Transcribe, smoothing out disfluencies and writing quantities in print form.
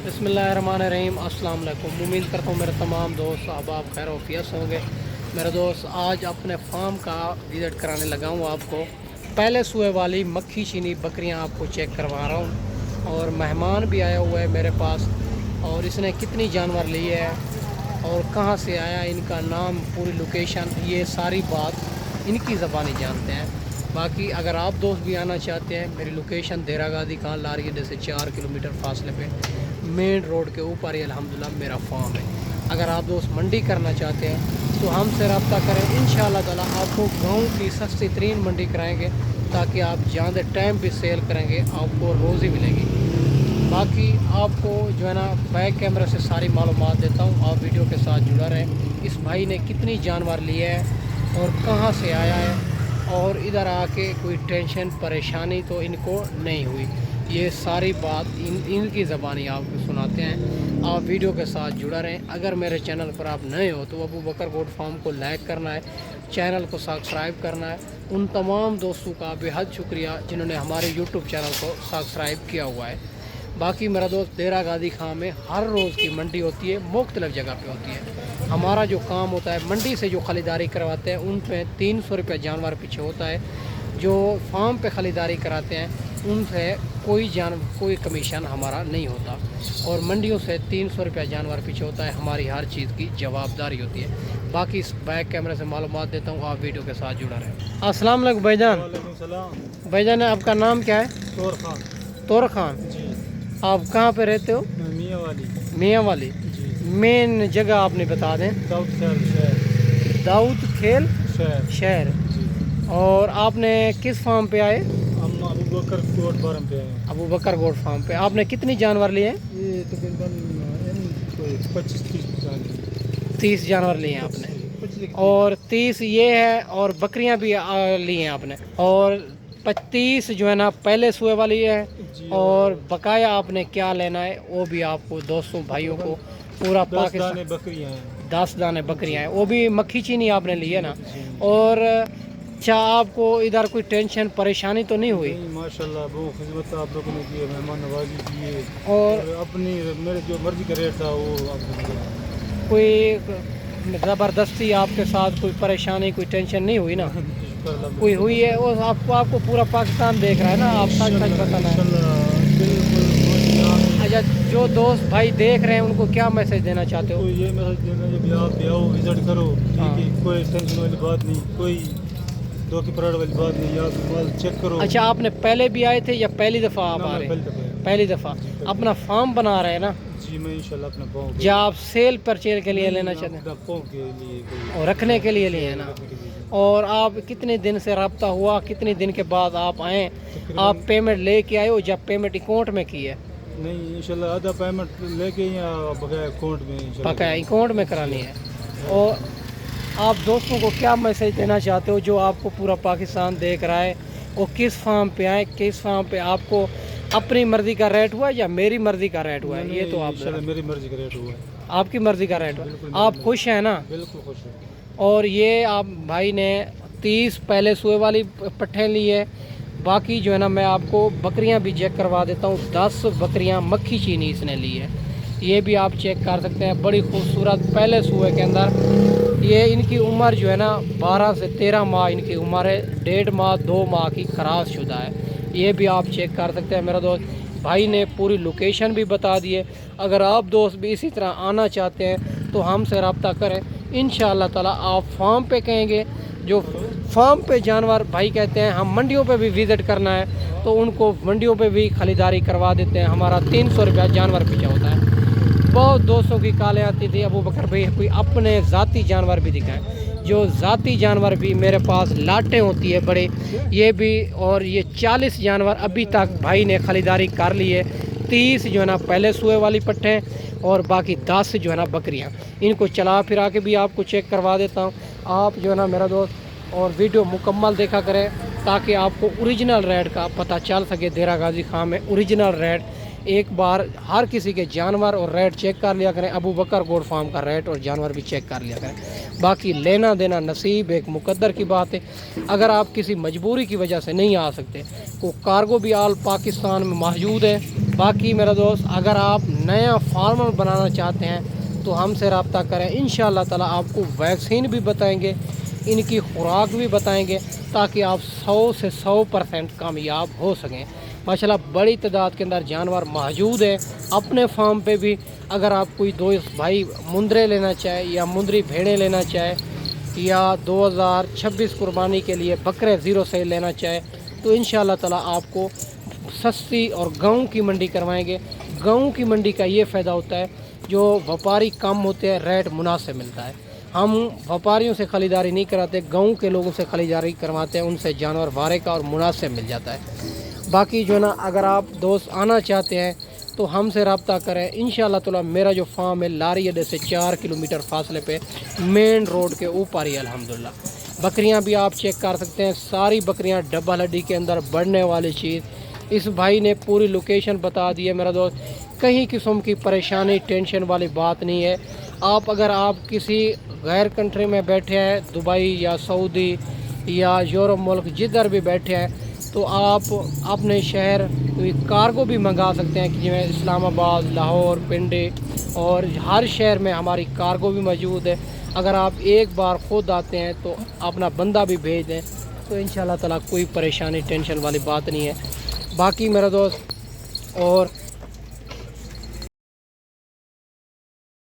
बिस्मिल्लाहिर्रहमानिर्रहीम। अस्सलाम वालेकुम। उम्मीद करता हूँ मेरे तमाम दोस्त अहबाब खैर वफियत से होंगे। मेरे दोस्त आज अपने फार्म का विज़िट कराने लगा हूँ आपको। पहले सूए वाली मक्खी चीनी बकरियाँ आपको चेक करवा रहा हूँ और मेहमान भी आया हुआ है मेरे पास और इसने कितनी जानवर लिए है और कहाँ से आया, इनका नाम, पूरी लोकेशन, ये सारी बात इनकी ज़बानी जानते हैं। बाकी अगर आप दोस्त भी आना चाहते हैं, मेरी लोकेशन देरा गादी खान लारगेडे से 4 किलोमीटर फासले पे मेन रोड के ऊपर ही अल्हम्दुलिल्लाह मेरा फार्म है। अगर आप दोस्त मंडी करना चाहते हैं तो हमसे रब्ता करें। इंशाअल्लाह ताला आपको गाँव की सस्ती तरीन मंडी कराएंगे ताकि आप ज़्यादा टाइम भी सेल करेंगे, आपको रोज़ी मिलेगी। बाकी आपको जो है ना बैक कैमरे से सारी मालूमात देता हूँ, आप वीडियो के साथ जुड़ा रहें। इस भाई ने कितनी जानवर लिए है और कहाँ से आया है और इधर आके कोई टेंशन परेशानी तो इनको नहीं हुई, ये सारी बात इनकी ज़बानी आपको सुनाते हैं। आप वीडियो के साथ जुड़ा रहें। अगर मेरे चैनल पर आप नए हो तो अबू बकर गोट फार्म को लाइक करना है, चैनल को सब्सक्राइब करना है। उन तमाम दोस्तों का बेहद शुक्रिया जिन्होंने हमारे यूट्यूब चैनल को सब्सक्राइब किया हुआ है। बाकी मेरा दोस्त देरा गादी खां में हर रोज़ की मंडी होती है, मुख्तलिफ़ जगह पे होती है। हमारा जो काम होता है, मंडी से जो ख़रीदारी करवाते हैं उन पे 300 रुपये जानवर पीछे होता है। जो फार्म पे ख़रीदारी कराते हैं उनसे कोई कमीशन हमारा नहीं होता और मंडियों से 300 रुपये जानवर पीछे होता है। हमारी हर चीज़ की जवाबदारी होती है। बाकी इस बैक कैमरे से मालूमात देता हूँ, आप वीडियो के साथ जुड़ा रहें। अस्सलाम वालेकुम भाईजान। भाईजान आपका नाम क्या है? तोर खान। तोर खान। आप कहाँ पे रहते हो? मियाँ वाली। मियाँ वाली। मेन जगह आपने बता दें। दाऊद खेल शहर। दाऊद खेल शहर। और आपने किस फार्म पे आए? हम अबू बकर गोट फार्म पे आए। अबू बकर गोट फार्म पे। आपने कितनी जानवर लिए हैं? ये तकरीबन 30 जानवर लिए हैं आपने और 30 ये है और बकरियां भी ली हैं आपने और 25 जो है ना पहले सूए वाली है और बकाया आपने क्या लेना है वो भी आपको दोस्तों भाइयों को पूरा पाकिस्तान। 10 दाने बकरियां हैं, वो भी मक्खी चीनी आपने ली है ना। और अच्छा, आपको इधर कोई टेंशन परेशानी तो नहीं हुई? माशाल्लाह बहुत खिदमत आप लोगों ने की है, मेहमान नवाजी की है और अपनी मेरे जो मर्जी का रेट था वो आपने कोई ज़बरदस्ती आपके साथ कोई परेशानी कोई टेंशन नहीं हुई ना? कोई हुई है? वो आपको पूरा पाकिस्तान देख रहा है ना, आप सच सच बताना है। अच्छा, जो दोस्त भाई देख रहे हैं उनको क्या मैसेज देना चाहते हो? तो ये मैसेज देना है कि आप आओ, विजिट करो, कोई टेंशन वाली बात नहीं, कोई धोखेपराड वाली बात नहीं, आप माल चेक करो। अच्छा, आपने पहले भी आए थे या पहली दफ़ा आप आ रहे हैं? पहली दफ़ा। अपना फार्म बना रहे हैं ना? जी मैं इंशाल्लाह अपना पाऊँ। या आप सेल परचेज के लिए लेना चाहते हैं और रखने के लिए लिए ना? और आप कितने दिन से रब्ता हुआ, कितने दिन के बाद आप आए? आप पेमेंट लेके आए हो या पेमेंट अकाउंट में की है? नहीं इंशाल्लाह आधा पेमेंट लेके या बकाया अकाउंट में, बकाया अकाउंट में करानी है। और आप दोस्तों को क्या मैसेज देना चाहते हो जो आपको पूरा पाकिस्तान देख रहा है, वो किस फार्म पे आए, किस फार्म पे आपको अपनी मर्ज़ी का रेट हुआ या मेरी मर्ज़ी का रेट हुआ है? ये तो आप मेरी मर्ज़ी का रेट हुआ है। आपकी मर्ज़ी का रेट हुआ। आप खुश हैं ना? बिल्कुल खुश हूँ। और ये आप भाई ने 30 पहले सूए वाली पट्ठे ली है। बाकी जो है ना मैं आपको बकरियां भी चेक करवा देता हूँ। 10 बकरियां मक्खी चीनी इसने ली है, ये भी आप चेक कर सकते हैं। बड़ी खूबसूरत पहले सूए के अंदर। ये इनकी उम्र जो है ना 12 से 13 माह इनकी उम्र है, 1.5 माह 2 माह की खरास शुदा है। ये भी आप चेक कर सकते हैं। मेरा दोस्त भाई ने पूरी लोकेशन भी बता दी है। अगर आप दोस्त भी इसी तरह आना चाहते हैं तो हमसे रब्ता करें। इंशाअल्लाह ताला आप फार्म पे कहेंगे, जो फार्म पे जानवर भाई कहते हैं हम मंडियों पे भी विज़िट करना है तो उनको मंडियों पे भी ख़रीदारी करवा देते हैं। हमारा 300 रुपया जानवर पीछे होता है। बहुत दोस्तों की कॉलें आती थी, अबू बकर भाई कोई अपने ज़ाती जानवर भी दिखाएं। जो ज़ाती जानवर भी मेरे पास लाटें होती है बड़े, ये भी। और ये 40 जानवर अभी तक भाई ने ख़रीदारी कर ली है। 30 जो है ना पहले सूए वाली पट्टे और बाकी 10 जो है ना बकरियां। इनको चला फिरा के भी आपको चेक करवा देता हूँ। आप जो है ना मेरा दोस्त और वीडियो मुकम्मल देखा करें ताकि आपको ओरिजिनल रेट का पता चल सके। देरा गाजी खां में ओरिजिनल रेट ایک بار ہر کسی کے جانور اور ریٹ چیک کر لیا کریں، ابو بکر گوڈ فارم کا ریٹ اور جانور بھی چیک کر لیا کریں۔ باقی لینا دینا نصیب ایک مقدر کی بات ہے، اگر آپ کسی مجبوری کی وجہ سے نہیں آ سکتے، تو کارگو بھی آل پاکستان میں موجود ہے۔ باقی میرا دوست اگر آپ نیا فارمر بنانا چاہتے ہیں تو ہم سے رابطہ کریں، انشاءاللہ تعالی آپ کو ویکسین بھی بتائیں گے، ان کی خوراک بھی بتائیں گے، تاکہ آپ 100 سے 100% کامیاب ہو سکیں۔ ماشاءاللہ بڑی تعداد کے اندر جانور موجود ہیں اپنے فارم پہ بھی۔ اگر آپ کوئی دوست بھائی مندرے لینا چاہے یا مندری بھیڑیں لینا چاہے یا 2026 قربانی کے لیے بکرے زیرو سے لینا چاہے تو انشاءاللہ تعالی آپ کو سستی اور گاؤں کی منڈی کروائیں گے۔ گاؤں کی منڈی کا یہ فائدہ ہوتا ہے جو وپاری کم ہوتے ہیں، ریٹ مناسب ملتا ہے۔ ہم وپاریوں سے خریداری نہیں کراتے، گاؤں کے لوگوں سے خریداری کرواتے ہیں، ان سے جانور وارے کا اور مناسب مل جاتا ہے۔ باقی جو ہے نا اگر آپ دوست آنا چاہتے ہیں تو ہم سے رابطہ کریں، انشاءاللہ تعالی میرا جو فارم ہے لاری اڈے سے 4 کلومیٹر فاصلے پہ مین روڈ کے اوپر ہی الحمدللہ۔ بکریاں بھی آپ چیک کر سکتے ہیں، ساری بکریاں ڈبل ہڈی کے اندر بڑھنے والی چیز۔ اس بھائی نے پوری لوکیشن بتا دی ہے میرا دوست، کہیں قسم کی پریشانی ٹینشن والی بات نہیں ہے۔ اگر آپ کسی غیر کنٹری میں بیٹھے ہیں، دبئی یا سعودی یا یورپ ملک جدھر بھی بیٹھے ہیں، تو آپ اپنے شہر کارگو بھی منگا سکتے ہیں، کہ اسلام آباد، لاہور، پنڈی اور ہر شہر میں ہماری کارگو بھی موجود ہے۔ اگر آپ ایک بار خود آتے ہیں تو اپنا بندہ بھی بھیج دیں تو انشاءاللہ تعالی کوئی پریشانی ٹینشن والی بات نہیں ہے۔ باقی میرا دوست اور